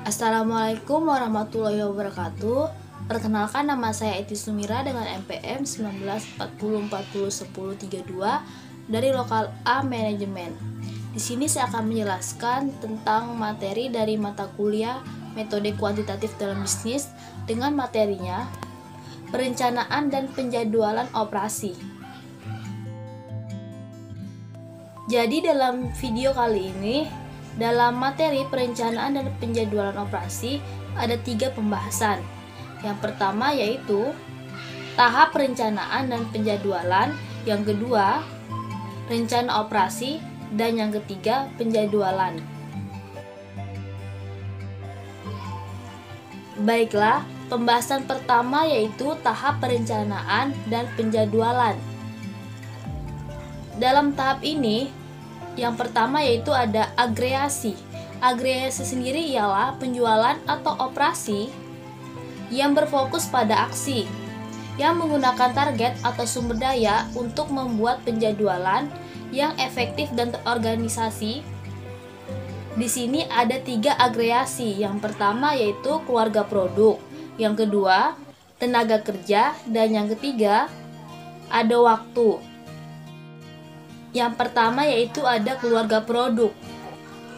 Assalamualaikum warahmatullahi wabarakatuh. Perkenalkan, nama saya Eti Sumira dengan NPM 1940401032 dari Lokal A Manajemen. Di sini saya akan menjelaskan tentang materi dari mata kuliah Metode Kuantitatif dalam Bisnis dengan materinya Perencanaan dan Penjadwalan Operasi. Jadi dalam video kali ini, dalam materi perencanaan dan penjadwalan operasi ada 3 pembahasan. Yang pertama yaitu tahap perencanaan dan penjadwalan, yang kedua rencana operasi, dan yang ketiga penjadwalan. Baiklah, pembahasan pertama yaitu tahap perencanaan dan penjadwalan. Dalam tahap ini, yang pertama yaitu ada agregasi. Agregasi sendiri ialah penjualan atau operasi yang berfokus pada aksi, yang menggunakan target atau sumber daya untuk membuat penjadwalan yang efektif dan terorganisasi. Di sini ada 3 agregasi. Yang pertama yaitu keluarga produk, yang kedua tenaga kerja, dan yang ketiga ada waktu. Yang pertama yaitu ada keluarga produk.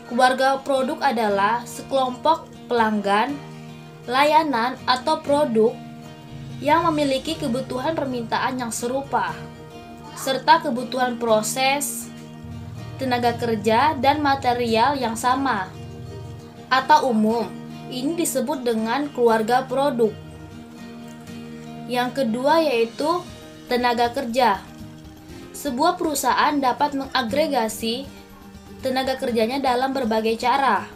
Keluarga produk adalah sekelompok pelanggan, layanan, atau produk yang memiliki kebutuhan permintaan yang serupa, serta kebutuhan proses, tenaga kerja, dan material yang sama atau umum. Ini disebut dengan keluarga produk. Yang kedua yaitu tenaga kerja. Sebuah perusahaan dapat mengagregasi tenaga kerjanya dalam berbagai cara,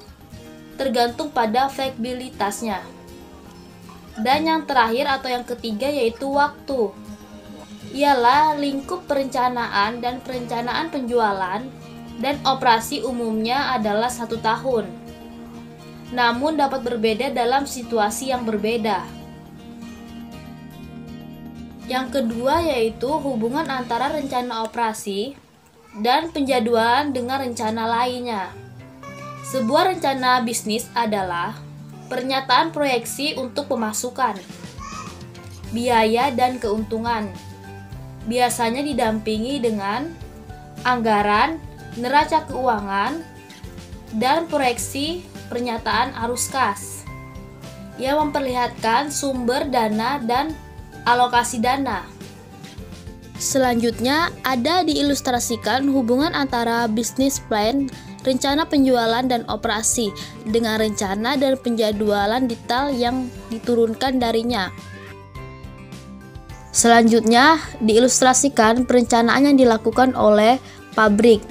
tergantung pada fleksibilitasnya. Dan yang terakhir atau yang ketiga yaitu waktu. Ialah lingkup perencanaan dan perencanaan penjualan dan operasi umumnya adalah 1 tahun. Namun dapat berbeda dalam situasi yang berbeda. Yang kedua yaitu hubungan antara rencana operasi dan penjadwalan dengan rencana lainnya. Sebuah rencana bisnis adalah pernyataan proyeksi untuk pemasukan, biaya, dan keuntungan. Biasanya didampingi dengan anggaran, neraca keuangan, dan proyeksi pernyataan arus kas yang memperlihatkan sumber dana dan alokasi dana. Selanjutnya ada diilustrasikan hubungan antara business plan, rencana penjualan dan operasi, dengan rencana dan penjadwalan detail yang diturunkan darinya. Selanjutnya diilustrasikan perencanaan yang dilakukan oleh pabrik.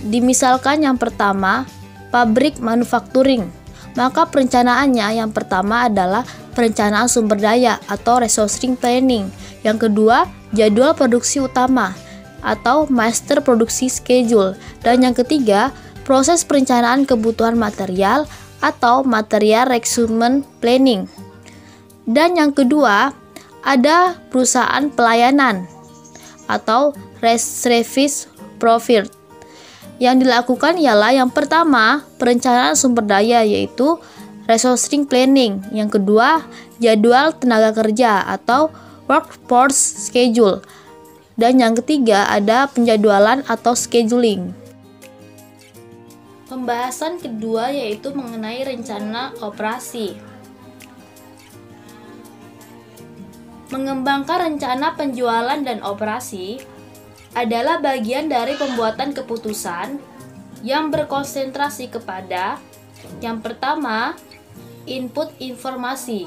Dimisalkan yang pertama, pabrik manufacturing. Maka perencanaannya yang pertama adalah perencanaan sumber daya atau resourcing planning. Yang kedua, jadwal produksi utama atau master produksi schedule. Dan yang ketiga, proses perencanaan kebutuhan material atau material requirement planning. Dan yang kedua, ada perusahaan pelayanan atau service provider. Yang dilakukan ialah yang pertama, perencanaan sumber daya yaitu resourcing planning. Yang kedua, jadwal tenaga kerja atau workforce schedule. Dan yang ketiga ada penjadwalan atau scheduling. Pembahasan kedua yaitu mengenai rencana operasi. Mengembangkan rencana penjualan dan operasi adalah bagian dari pembuatan keputusan yang berkonsentrasi kepada yang pertama, input informasi.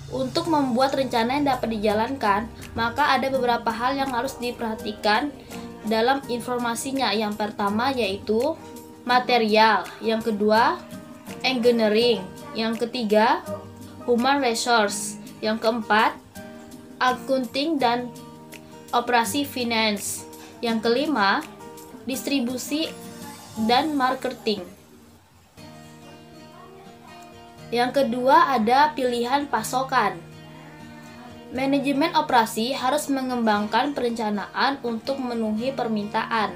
Untuk membuat rencana yang dapat dijalankan, maka ada beberapa hal yang harus diperhatikan dalam informasinya. Yang pertama yaitu material, yang kedua engineering, yang ketiga human resource, yang keempat accounting dan operasi finance, yang kelima distribusi dan marketing. Yang kedua ada pilihan pasokan. Manajemen operasi harus mengembangkan perencanaan untuk memenuhi permintaan.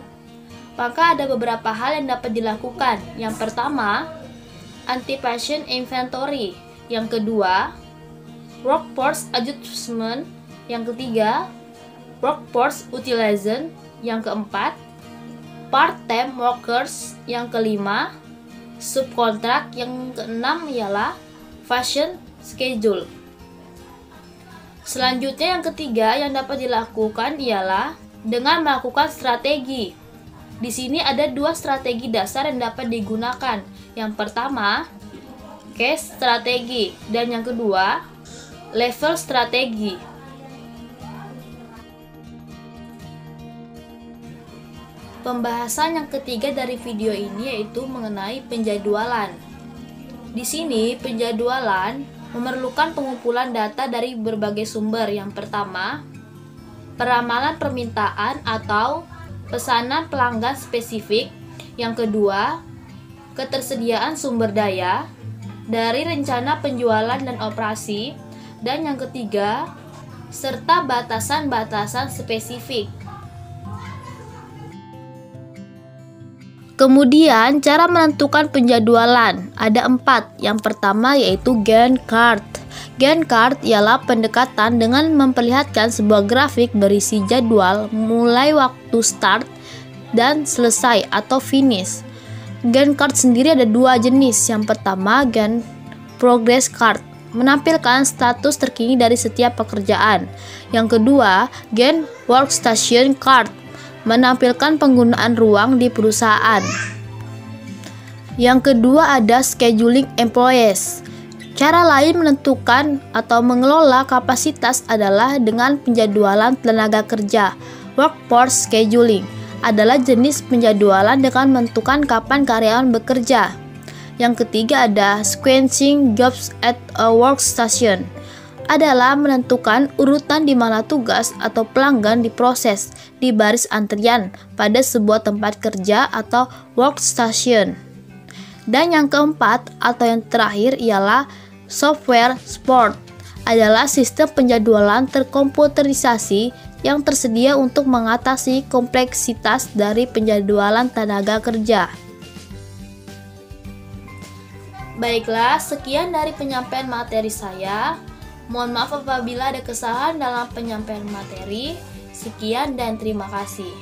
Maka ada beberapa hal yang dapat dilakukan. Yang pertama, Anticipation Inventory. Yang kedua, Workforce Adjustment. Yang ketiga, Workforce Utilization. Yang keempat, Part-time Workers. Yang kelima, Subkontrak. Yang keenam ialah Fashion Schedule. Selanjutnya yang ketiga yang dapat dilakukan ialah dengan melakukan strategi. Di sini ada dua strategi dasar yang dapat digunakan. Yang pertama, case strategi, dan yang kedua, level strategi. Pembahasan yang ketiga dari video ini yaitu mengenai penjadwalan. Di sini penjadwalan memerlukan pengumpulan data dari berbagai sumber. Yang pertama, peramalan permintaan atau pesanan pelanggan spesifik. Yang kedua, ketersediaan sumber daya dari rencana penjualan dan operasi. Dan yang ketiga, serta batasan-batasan spesifik. Kemudian, cara menentukan penjadwalan ada 4. Yang pertama yaitu Gantt chart. Gantt chart ialah pendekatan dengan memperlihatkan sebuah grafik berisi jadwal mulai waktu start dan selesai atau finish. Gantt chart sendiri ada 2 jenis. Yang pertama, Gantt progress chart, menampilkan status terkini dari setiap pekerjaan. Yang kedua, Gantt workstation chart, menampilkan penggunaan ruang di perusahaan. Yang kedua ada scheduling employees. Cara lain menentukan atau mengelola kapasitas adalah dengan penjadwalan tenaga kerja. Workforce scheduling adalah jenis penjadwalan dengan menentukan kapan karyawan bekerja. Yang ketiga ada sequencing jobs at a workstation, adalah menentukan urutan di mana tugas atau pelanggan diproses di baris antrian pada sebuah tempat kerja atau workstation. Dan yang keempat atau yang terakhir ialah software support, adalah sistem penjadwalan terkomputerisasi yang tersedia untuk mengatasi kompleksitas dari penjadwalan tenaga kerja. Baiklah, sekian dari penyampaian materi saya. Mohon maaf apabila ada kesalahan dalam penyampaian materi. Sekian dan terima kasih.